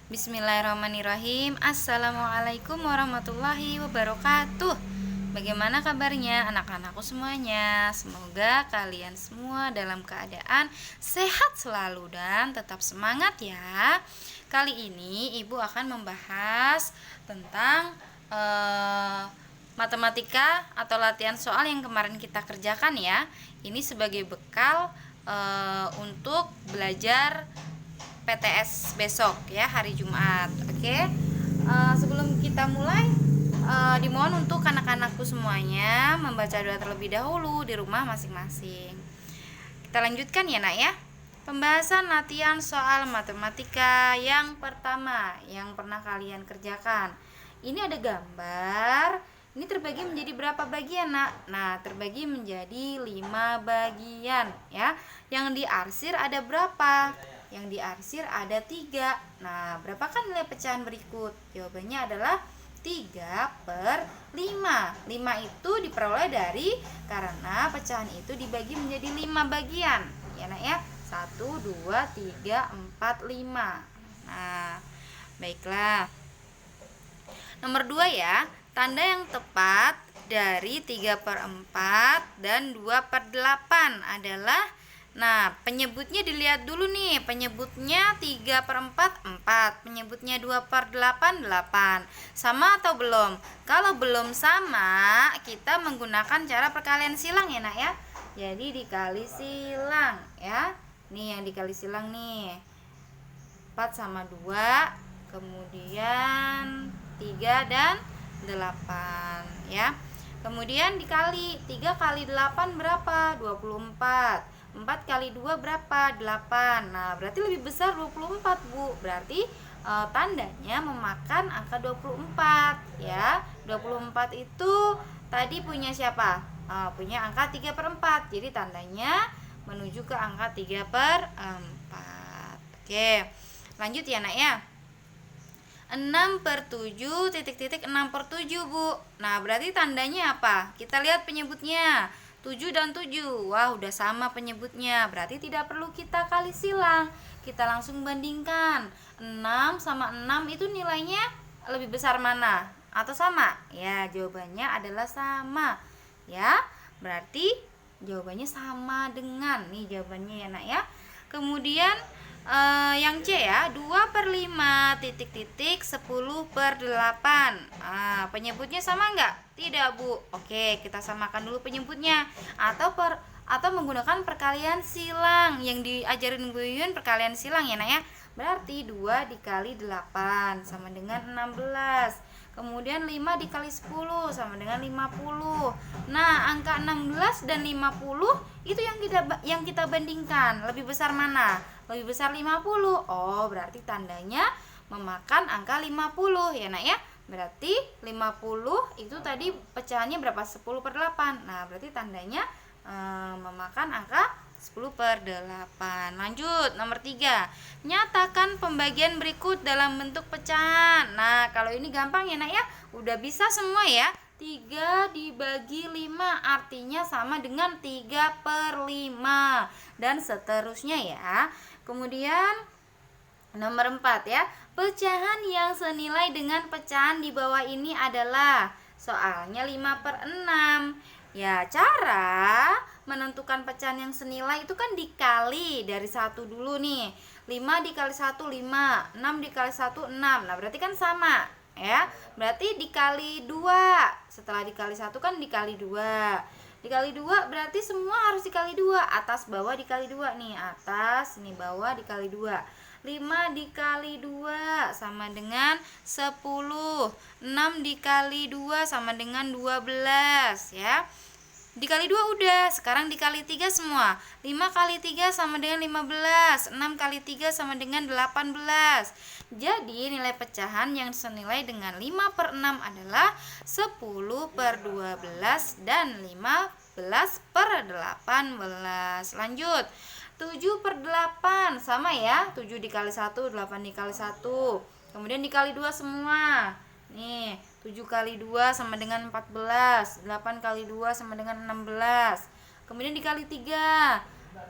Bismillahirrahmanirrahim. Assalamualaikum warahmatullahi wabarakatuh. Bagaimana kabarnya anak-anakku semuanya? Semoga kalian semua dalam keadaan sehat selalu dan tetap semangat ya. Kali ini ibu akan membahas tentang matematika atau latihan soal yang kemarin kita kerjakan ya. Ini sebagai bekal untuk belajar PTS besok ya, hari Jumat. Oke. Sebelum kita mulai, dimohon untuk anak-anakku semuanya membaca doa terlebih dahulu di rumah masing-masing. Kita lanjutkan ya nak ya. Pembahasan latihan soal matematika yang pertama yang pernah kalian kerjakan. Ini ada gambar. Ini terbagi menjadi berapa bagian nak? Nah, terbagi menjadi 5 bagian ya. Yang diarsir ada berapa? Yang diarsir ada 3. Nah, berapakah nilai pecahan berikut? Jawabannya adalah 3/5. 5 itu diperoleh dari karena pecahan itu dibagi menjadi 5 bagian. Ya nak ya. 1, 2, 3, 4, 5. Nah, baiklah. Nomor 2 ya. Tanda yang tepat dari 3/4 dan 2/8 adalah, nah, penyebutnya dilihat dulu nih. Penyebutnya 3/4 4, penyebutnya 2/8 8. Sama atau belum? Kalau belum sama, kita menggunakan cara perkalian silang ya nak ya. Jadi dikali silang ya. Nih yang dikali silang nih. 4 sama 2, kemudian 3 dan 8 ya. Kemudian dikali 3 kali 8 berapa? 24. 4 kali 2 berapa? 8. Nah, berarti lebih besar 24, Bu. Berarti tandanya memakan angka 24 ya. 24 itu tadi punya siapa? Punya angka 3/4. Jadi tandanya menuju ke angka 3/4. Oke. Lanjut ya, Nak ya. 6/7 titik-titik 6/7, Bu. Nah, berarti tandanya apa? Kita lihat penyebutnya. 7 dan 7. Wah, udah sama penyebutnya. Berarti tidak perlu kita kali silang. Kita langsung bandingkan. 6 sama 6 itu nilainya lebih besar mana? Atau sama? Ya, jawabannya adalah sama. Ya, berarti jawabannya sama dengan. Nih jawabannya ya, Nak ya. Kemudian yang C ya, 2/5 titik-titik 10/8. Penyebutnya sama enggak? Tidak, Bu. Oke, kita samakan dulu penyebutnya. Atau menggunakan perkalian silang. Yang diajarin Bu Yuyun perkalian silang ya nak ya. Berarti 2 dikali 8 sama dengan 16. Kemudian 5 dikali 10 sama dengan 50. Nah, angka 16 dan 50 itu yang kita bandingkan. Lebih besar mana? Lebih besar 50. Oh, berarti tandanya memakan angka 50 ya nak ya. Berarti 50 itu tadi pecahannya berapa? 10/8. Nah, berarti tandanya memakan angka 10/8. Lanjut, nomor 3. Nyatakan pembagian berikut dalam bentuk pecahan. Nah, kalau ini gampang ya nak ya. Udah bisa semua ya. 3 dibagi 5 artinya sama dengan 3/5. Dan seterusnya ya. Kemudian nomor 4 ya. Pecahan yang senilai dengan pecahan di bawah ini adalah, soalnya 5/6. Ya, cara menentukan pecahan yang senilai itu kan dikali dari 1 dulu nih. 5 dikali 1 5, 6 dikali 1 6. Nah, berarti kan sama ya. Berarti dikali 2. Setelah dikali 1 kan dikali 2. Dikali 2 berarti semua harus dikali 2. Atas bawah dikali 2 nih. Atas, ini bawah dikali 2. 5 dikali 2 sama dengan 10. 6 dikali 2 sama dengan 12 ya. Dikali 2 udah, sekarang dikali 3 semua. 5 kali 3 sama dengan 15. 6 kali 3 sama dengan 18. Jadi nilai pecahan yang senilai dengan 5/6 adalah 10/12 dan 15/18. Lanjut. 7/8 sama ya. 7 dikali 1, 8 dikali 1. Kemudian dikali 2 semua. Nih, 7 kali 2 sama dengan 14. 8 kali 2 sama dengan 16. Kemudian dikali 3.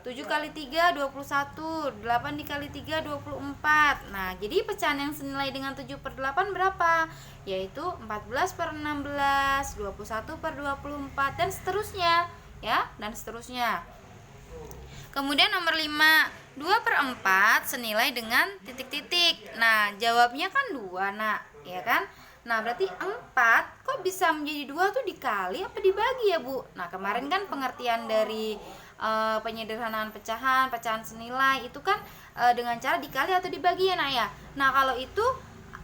7 kali 3 21, 8 dikali 3 24. Nah, jadi pecahan yang senilai dengan 7/8 berapa? Yaitu 14/16, 21/24, dan seterusnya ya, dan seterusnya. Kemudian nomor 5, 2/4 senilai dengan titik-titik. Nah, jawabnya kan 2, Nak, ya kan? Nah, berarti 4 kok bisa menjadi 2 tuh dikali apa dibagi ya, Bu? Nah, kemarin kan pengertian dari penyederhanaan pecahan senilai itu kan dengan cara dikali atau dibagi ya, Nak ya. Nah, kalau itu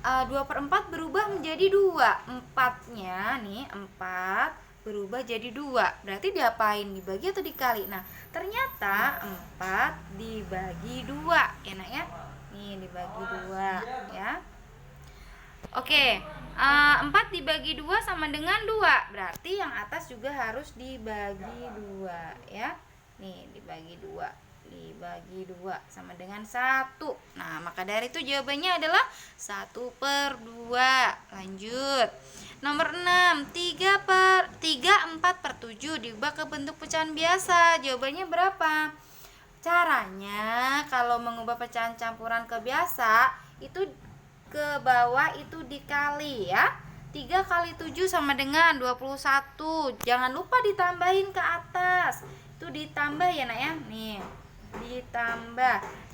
2/4 berubah menjadi 2. 4-nya nih, 4 berubah jadi 2. Berarti diapain? Dibagi atau dikali? Nah, ternyata 4 dibagi 2 ya, Nak ya. Nih, dibagi 2 ya. Oke, 4 dibagi 2 sama dengan 2. Berarti yang atas juga harus dibagi 2 ya. Nih, dibagi 2. Dibagi 2 sama dengan 1. Nah, maka dari itu jawabannya adalah 1/2. Lanjut. Nomor 6, 4/7 diubah ke bentuk pecahan biasa. Jawabannya berapa? Caranya kalau mengubah pecahan campuran ke biasa, itu ke bawah itu dikali ya. 3 kali 7 sama dengan 21. Jangan lupa ditambahin ke atas. Itu ditambah ya, Nak ya. Nih,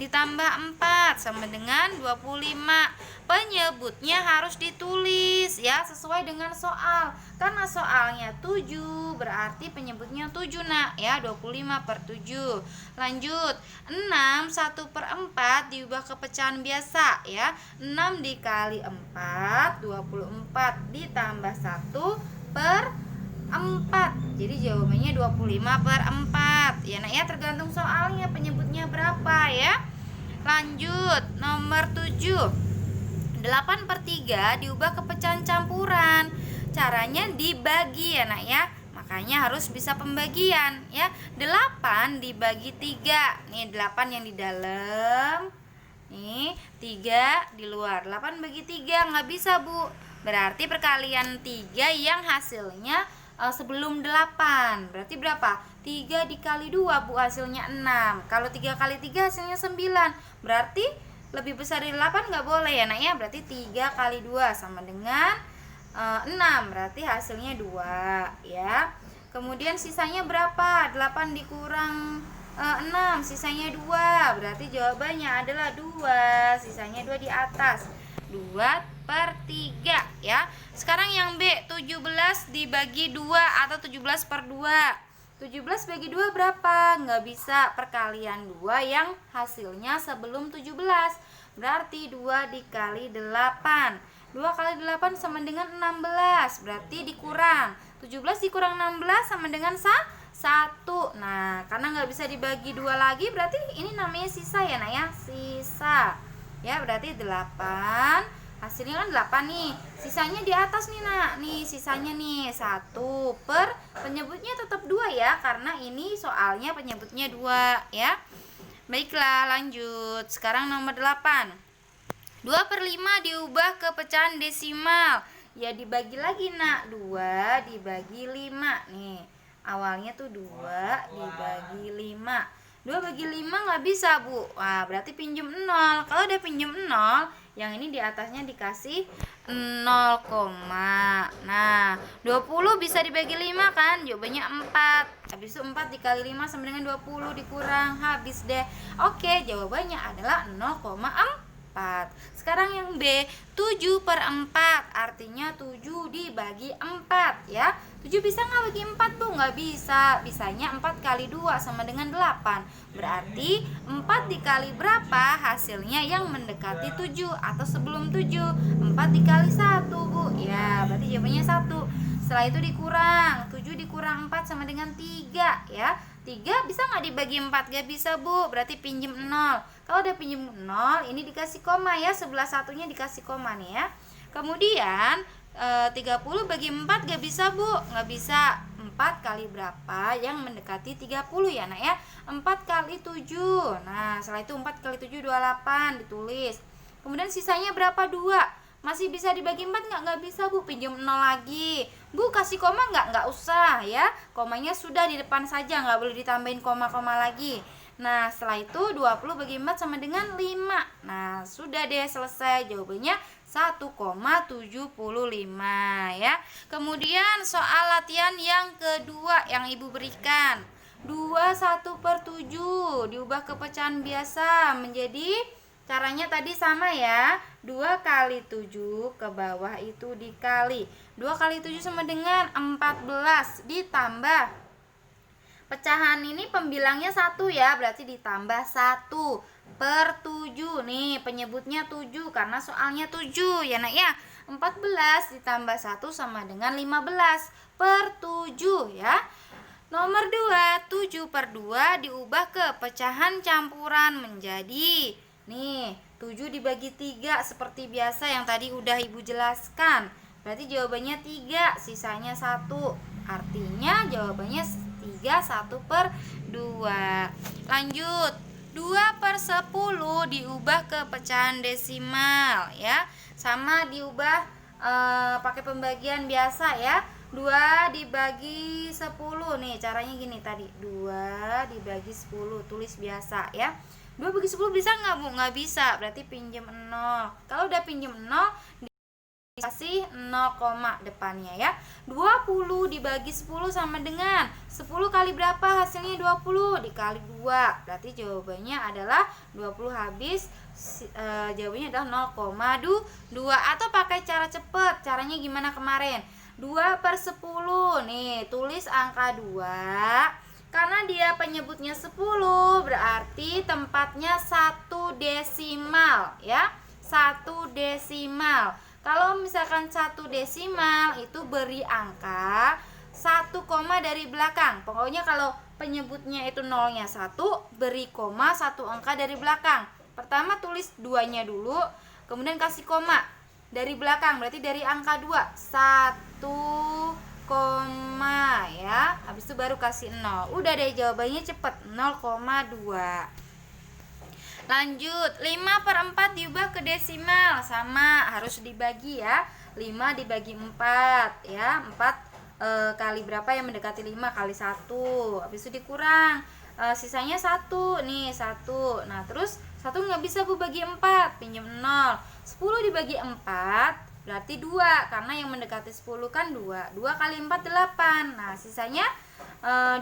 ditambah 4 sama dengan 25. Penyebutnya harus ditulis ya, sesuai dengan soal. Karena soalnya 7, berarti penyebutnya 7, Nak ya. 25/7. Lanjut. 6 1/4 diubah ke pecahan biasa ya. 6 dikali 4 24 ditambah 1/4. Jadi jawabannya 25/4 ya, Nak ya. Tergantung soalnya penyebutnya berapa ya. Lanjut. Nomor 7, 8/3 diubah ke pecahan campuran. Caranya dibagi ya, Nak ya. Makanya harus bisa pembagian ya. 8 dibagi 3. Nih, 8 yang di dalam, nih 3 di luar. 8 bagi 3 nggak bisa, Bu. Berarti perkalian 3 yang hasilnya sebelum 8. Berarti berapa? 3 dikali 2, Bu, hasilnya 6. Kalau 3 kali 3 hasilnya 9. Berarti lebih besar dari 8 nggak boleh ya, Nak ya. Berarti 3 kali 2 sama dengan 6. Berarti hasilnya 2 ya. Kemudian sisanya berapa? 8 dikurang 6, sisanya 2. Berarti jawabannya adalah 2. Sisanya 2 di atas. 2/3 ya. Sekarang yang B, 17 dibagi 2 atau 17/2. 17 bagi 2 berapa? Nggak bisa, perkalian 2 yang hasilnya sebelum 17. Berarti 2 dikali 8. 2 kali 8 sama dengan 16. Berarti dikurang. 17 dikurang 16 sama dengan 1. Nah, karena nggak bisa dibagi 2 lagi, berarti ini namanya sisa ya, Nak ya. Sisa. Ya, berarti 8. Hasilnya kan 8 nih. Sisanya di atas nih, Nak. Nih, sisanya nih 1 per penyebutnya tetap 2 ya, karena ini soalnya penyebutnya 2 ya. Baiklah, lanjut. Sekarang nomor 8. 2/5 diubah ke pecahan desimal. Ya, dibagi lagi, Nak. 2 dibagi 5 nih. Awalnya tuh 2 dibagi 5. 2 bagi 5 nggak bisa, Bu. Wah, berarti pinjem 0. Kalau udah pinjem 0, yang ini di atasnya dikasih 0, nah 20 bisa dibagi 5 kan? Jawabannya 4. Habis itu 4 dikali 5 sama dengan 20, dikurang, habis deh. Oke, jawabannya adalah 0,4. Sekarang yang B, 7/4. Artinya 7 dibagi 4 ya. 7 bisa nggak bagi 4, Bu? Nggak bisa. Bisanya 4 kali 2 sama dengan 8. Berarti 4 dikali berapa? Hasilnya yang mendekati 7 atau sebelum 7. 4 dikali 1, Bu. Ya, berarti jawabannya 1. Setelah itu dikurang. 7 dikurang 4 sama dengan 3 ya. 3 bisa nggak dibagi 4? Nggak bisa, Bu. Berarti pinjem 0. Kalau udah pinjem 0, ini dikasih koma ya. Sebelah satunya dikasih koma nih ya. Kemudian 30 bagi 4 gak bisa, Bu. Gak bisa. 4 kali berapa yang mendekati 30 ya, Nak ya. 4 kali 7. Nah, setelah itu 4 kali 7 28 ditulis. Kemudian sisanya berapa? 2. Masih bisa dibagi 4 nggak? Nggak bisa, Bu. Pinjam 0 lagi. Bu, kasih koma nggak? Nggak usah ya. Komanya sudah di depan saja, nggak boleh ditambahin koma-koma lagi. Nah, setelah itu 20 bagi 4 sama dengan 5. Nah, sudah deh selesai. Jawabannya 1,75 ya. Kemudian soal latihan yang kedua yang Ibu berikan. 21/7 diubah ke pecahan biasa menjadi, caranya tadi sama ya. 2 kali 7 ke bawah itu dikali. 2 kali 7 sama dengan 14 ditambah, pecahan ini pembilangnya 1 ya, berarti ditambah 1/7. Nih penyebutnya 7 karena soalnya 7 ya nak ya. 14 ditambah 1 sama dengan 15/7 ya. Nomor 2, 7/2 diubah ke pecahan campuran menjadi, nih 7 dibagi 3 seperti biasa yang tadi udah Ibu jelaskan. Berarti jawabannya 3, sisanya 1. Artinya jawabannya 3, 1/2. Lanjut, 2/10 diubah ke pecahan desimal ya. Sama diubah pakai pembagian biasa ya. 2 dibagi 10 nih, caranya gini tadi. 2 dibagi 10, tulis biasa ya. 2 bagi 10 bisa nggak Bu? Nggak bisa, berarti pinjam 0. Kalau udah pinjam 0, dikasih 0, depannya ya. 20 dibagi 10 sama dengan 10 kali berapa hasilnya? 20 dikali 2. Berarti jawabannya adalah 20 habis. Jawabannya adalah 0,2. Atau pakai cara cepet. Caranya gimana kemarin? 2/10. Nih, tulis angka 2. Karena dia penyebutnya 10, berarti tempatnya 1 desimal ya. 1 desimal. Kalau misalkan 1 desimal itu beri angka 1 koma dari belakang. Pokoknya kalau penyebutnya itu nolnya 1, beri koma 1 angka dari belakang. Pertama tulis 2-nya dulu, kemudian kasih koma dari belakang, berarti dari angka 2, 1 koma ya. Habis itu baru kasih 0. Udah deh, jawabannya cepet, 0,2. Lanjut, 5/4 diubah ke desimal. Sama, harus dibagi ya. 5 dibagi 4 ya. 4 kali berapa yang mendekati 5 kali 1. Habis itu dikurang, sisanya 1 nih, 1. Nah terus 1 nggak bisa Bu bagi 4, pinjam 0. 10 dibagi 4 berarti 2, karena yang mendekati 10 kan 2. 2 kali 4 8. Nah sisanya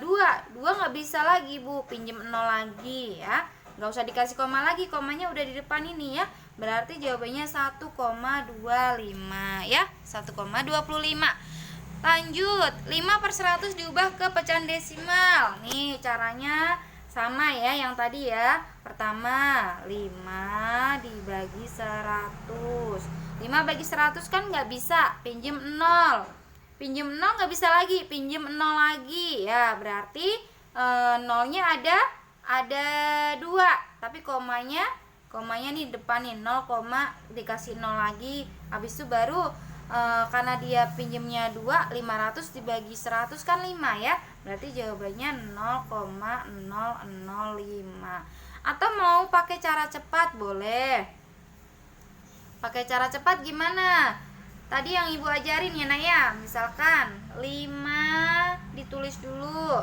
2 nggak bisa lagi Bu, pinjam 0 lagi ya. Nggak usah dikasih koma lagi, komanya udah di depan ini ya. Berarti jawabannya 1,25 ya, 1,25. Lanjut, 5/100 diubah ke pecahan desimal. Nih caranya sama ya yang tadi ya. Pertama, 5 dibagi 100. 5 bagi 100 kan nggak bisa, pinjam 0. Pinjam 0 nggak bisa lagi, pinjam 0 lagi ya. Berarti nolnya ada 2, tapi komanya nih depan nih 0, dikasih 0 lagi. Habis itu baru karena dia pinjamnya 2, 500 dibagi 100 kan 5 ya. Berarti jawabannya 0,005. Atau mau pakai cara cepat boleh. Pakai cara cepat gimana? Tadi yang Ibu ajarin ya nak ya. Misalkan 5 ditulis dulu.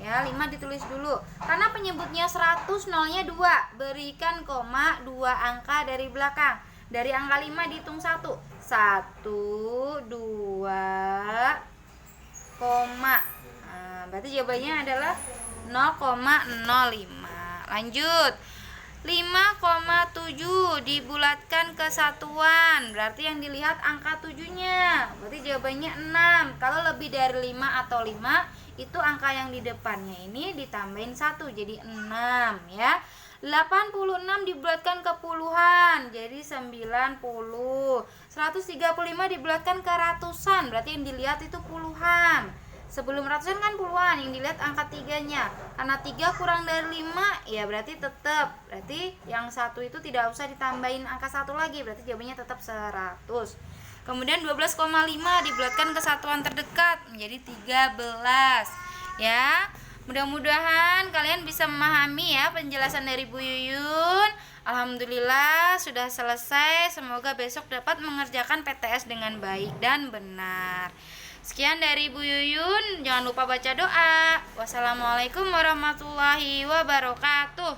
Ya, 5 ditulis dulu. Karena penyebutnya 100, nolnya 2. Berikan koma 2 angka dari belakang. Dari angka 5 dihitung 1. 1, 2, koma. Nah, berarti jawabannya adalah 0,05. Lanjut. 5,7 dibulatkan ke satuan. Berarti yang dilihat angka 7-nya. Berarti jawabannya 6. Kalau lebih dari 5 atau 5, itu angka yang di depannya ini ditambahin 1 jadi 6 ya. 86 dibulatkan ke puluhan jadi 90. 135 dibulatkan ke ratusan, berarti yang dilihat itu puluhan. Sebelum ratusan kan puluhan, yang dilihat angka 3-nya. Karena 3 kurang dari 5, ya berarti tetap. Berarti yang 1 itu tidak usah ditambahin angka 1 lagi, berarti jawabannya tetap 100. Kemudian 12,5 dibulatkan ke satuan terdekat menjadi 13. Ya. Mudah-mudahan kalian bisa memahami ya penjelasan dari Bu Yuyun. Alhamdulillah sudah selesai. Semoga besok dapat mengerjakan PTS dengan baik dan benar. Sekian dari Bu Yuyun. Jangan lupa baca doa. Wassalamualaikum warahmatullahi wabarakatuh.